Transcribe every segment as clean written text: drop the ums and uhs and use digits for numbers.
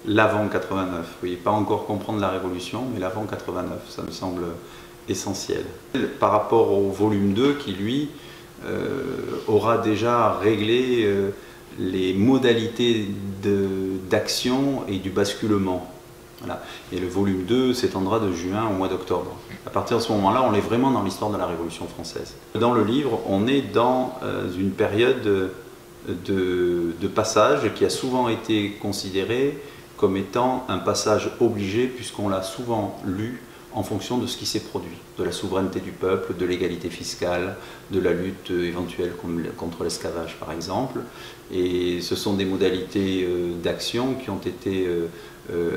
L'avant 89, oui, pas encore comprendre la Révolution, mais l'avant 89, ça me semble essentiel. Par rapport au volume 2 qui, lui, aura déjà réglé les modalités d'action et du basculement. Voilà. Et le volume 2 s'étendra de juin au mois d'octobre. À partir de ce moment-là, on est vraiment dans l'histoire de la Révolution française. Dans le livre, on est dans une période de passage qui a souvent été considérée comme étant un passage obligé, puisqu'on l'a souvent lu en fonction de ce qui s'est produit, de la souveraineté du peuple, de l'égalité fiscale, de la lutte éventuelle contre l'esclavage par exemple. Et ce sont des modalités d'action qui ont été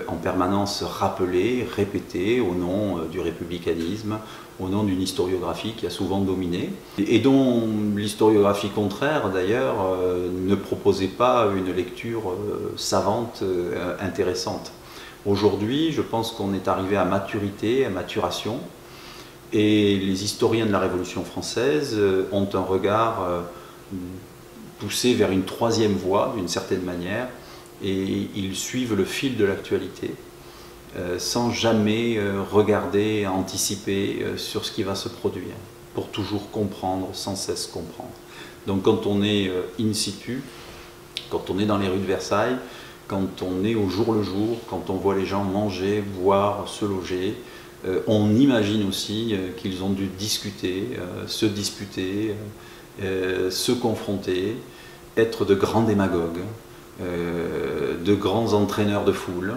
en permanence rappelées, répétées au nom du républicanisme, au nom d'une historiographie qui a souvent dominé, et dont l'historiographie contraire d'ailleurs ne proposait pas une lecture savante, intéressante. Aujourd'hui, je pense qu'on est arrivé à maturité, à maturation, et les historiens de la Révolution française ont un regard poussé vers une troisième voie, d'une certaine manière, et ils suivent le fil de l'actualité, sans jamais regarder, anticiper sur ce qui va se produire, pour toujours comprendre, sans cesse comprendre. Donc quand on est in situ, quand on est dans les rues de Versailles, quand on est au jour le jour, quand on voit les gens manger, boire, se loger, on imagine aussi qu'ils ont dû discuter, se disputer, se confronter, être de grands démagogues, de grands entraîneurs de foule,